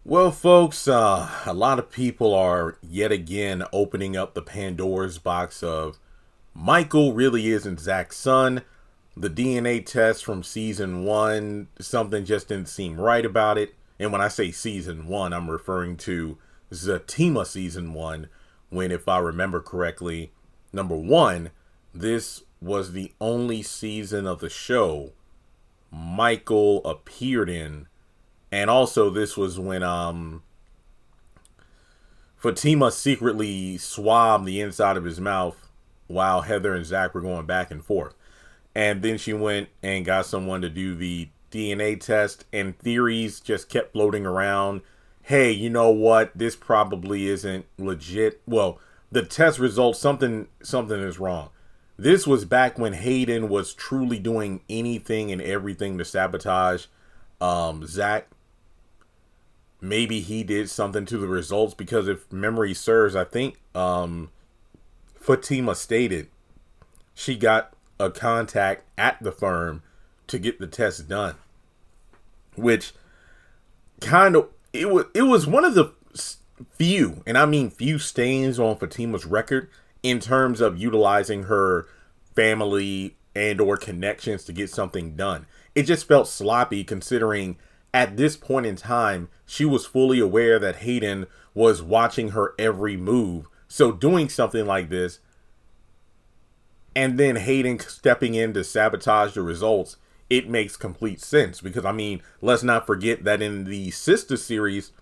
Well, folks, a lot of people are yet again opening up the Pandora's box of Michael really isn't Zach's son. The DNA test from season one, something just didn't seem right about it. And when I say season one, I'm referring to Zatima season one, when, if I remember correctly, number one, this was the only season of the show Michael appeared in. And also, this was when Fatima secretly swabbed the inside of his mouth while Heather and Zach were going back and forth. And then she went and got someone to do the DNA test, and theories just kept floating around. Hey, you know what? This probably isn't legit. Well, the test results, something is wrong. This was back when Hayden was truly doing anything and everything to sabotage Zach. Maybe he did something to the results, because if memory serves, I think Fatima stated she got a contact at the firm to get the test done, which kind of it was one of the few, and I mean few, stains on Fatima's record in terms of utilizing her family and or connections to get something done. It just felt sloppy, considering at this point in time, she was fully aware that Hayden was watching her every move. So doing something like this, and then Hayden stepping in to sabotage the results, it makes complete sense. Because, I mean, let's not forget that in the Sistas series,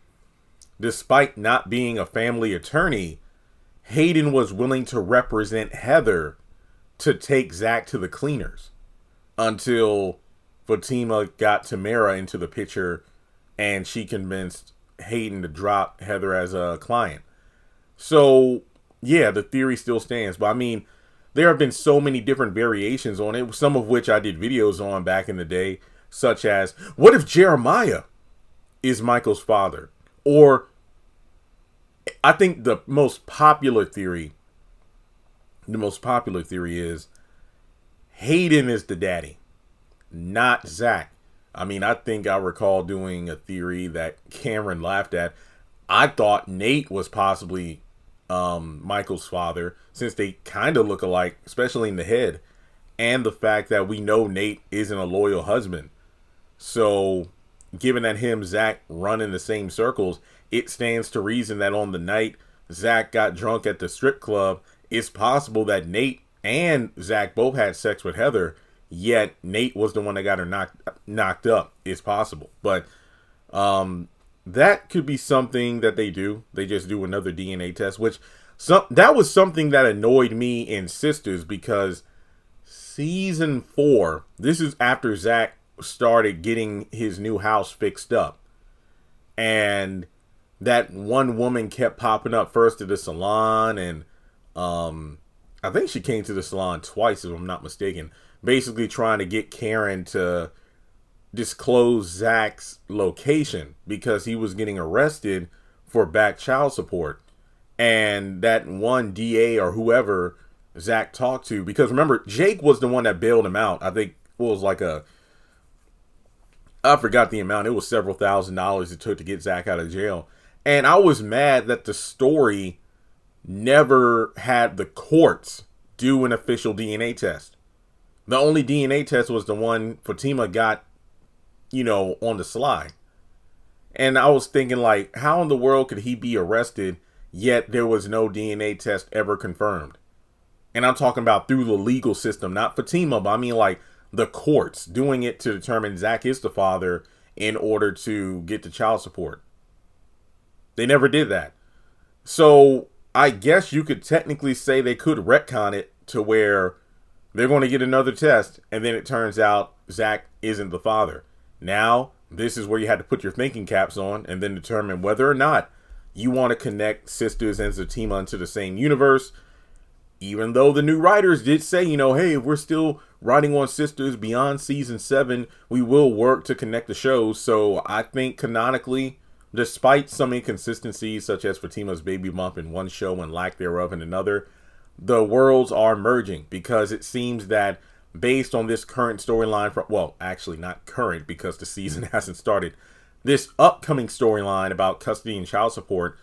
despite not being a family attorney, Hayden was willing to represent Heather to take Zach to the cleaners until Fatima got Tamara into the picture and she convinced Hayden to drop Heather as a client. So, yeah, the theory still stands. But I mean, there have been so many different variations on it, some of which I did videos on back in the day, such as, what if Jeremiah is Michael's father? Or, I think the most popular theory is Hayden is the daddy, not Zach. I mean, I think I recall doing a theory that Cameron laughed at. I thought Nate was possibly Michael's father, since they kind of look alike, especially in the head, and the fact that we know Nate isn't a loyal husband. So, given that him and Zach run in the same circles, it stands to reason that on the night Zach got drunk at the strip club, it's possible that Nate and Zach both had sex with Heather, yet Nate was the one that got her knocked up. It's possible. But that could be something that they do. They just do another DNA test, which that was something that annoyed me in Sisters, because season 4, this is after Zach started getting his new house fixed up, and that one woman kept popping up first at the salon, and I think she came to the salon twice, if I'm not mistaken, basically trying to get Karen to disclose Zach's location because he was getting arrested for back child support. And that one DA or whoever Zach talked to, because remember, Jake was the one that bailed him out. I think it was like I forgot the amount. It was several $1,000s it took to get Zach out of jail. And I was mad that the story never had the courts do an official DNA test. The only DNA test was the one Fatima got, on the slide. And I was thinking, like, how in the world could he be arrested, yet there was no DNA test ever confirmed? And I'm talking about through the legal system, not Fatima, but I mean like the courts doing it to determine Zach is the father in order to get the child support. They never did that. So I guess you could technically say they could retcon it to where they're going to get another test, and then it turns out Zach isn't the father. Now, this is where you had to put your thinking caps on and then determine whether or not you want to connect Sisters and Zatima into the same universe. Even though the new writers did say, hey, if we're still writing on Sisters beyond season 7, we will work to connect the shows. So I think canonically, despite some inconsistencies such as Fatima's baby bump in one show and lack thereof in another, the worlds are merging, because it seems that based on this current storyline, well, actually not current because the season hasn't started, this upcoming storyline about custody and child support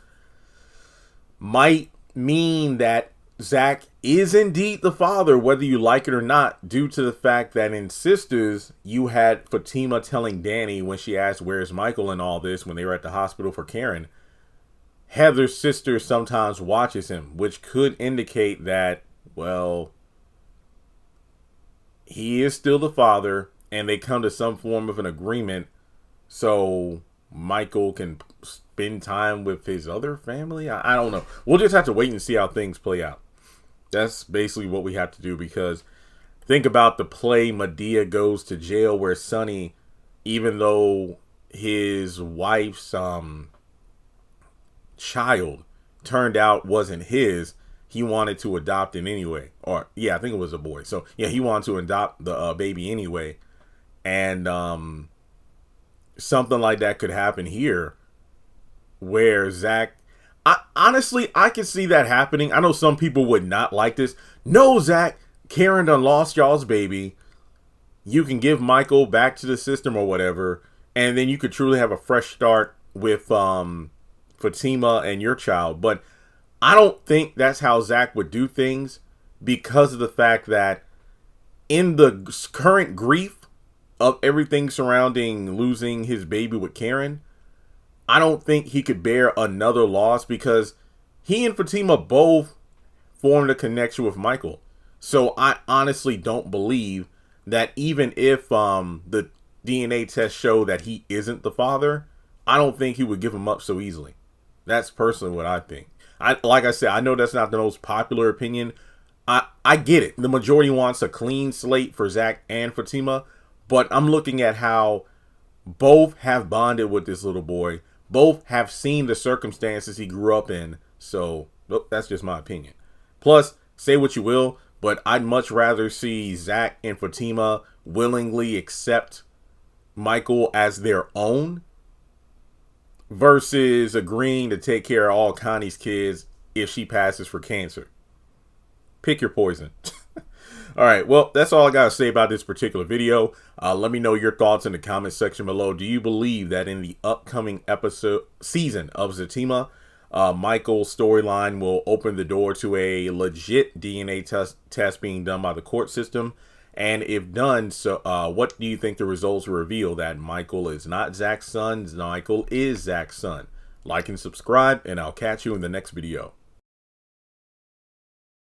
might mean that Zach is indeed the father, whether you like it or not, due to the fact that in Sisters, you had Fatima telling Danny when she asked, "Where's Michael?" and all this, when they were at the hospital for Karen, Heather's sister sometimes watches him, which could indicate that, well, he is still the father, and they come to some form of an agreement so Michael can spend time with his other family. I don't know. We'll just have to wait and see how things play out. That's basically what we have to do, because think about the play Medea Goes to Jail, where Sonny, even though his wife's child turned out wasn't his, he wanted to adopt it anyway. Or yeah, I think it was a boy. So yeah, he wanted to adopt the baby anyway. And something like that could happen here, where Zach, honestly, I could see that happening. I know some people would not like this. No, Zach, Karen done lost y'all's baby. You can give Michael back to the system or whatever, and then you could truly have a fresh start with Fatima and your child. But I don't think that's how Zach would do things, because of the fact that in the current grief of everything surrounding losing his baby with Karen, I don't think he could bear another loss, because he and Fatima both formed a connection with Michael. So I honestly don't believe that even if the DNA tests show that he isn't the father, I don't think he would give him up so easily. That's personally what I think. Like I said, I know that's not the most popular opinion. I get it. The majority wants a clean slate for Zach and Fatima, but I'm looking at how both have bonded with this little boy. Both have seen the circumstances he grew up in. So that's just my opinion. Plus, say what you will, but I'd much rather see Zach and Fatima willingly accept Michael as their own versus agreeing to take care of all Connie's kids if she passes for cancer. Pick your poison. All right, well, that's all I got to say about this particular video. Let me know your thoughts in the comment section below. Do you believe that in the upcoming season of Zatima, Michael's storyline will open the door to a legit DNA test being done by the court system? And if done, so what do you think the results will reveal? That Michael is not Zach's son, Michael is Zach's son. Like and subscribe, and I'll catch you in the next video.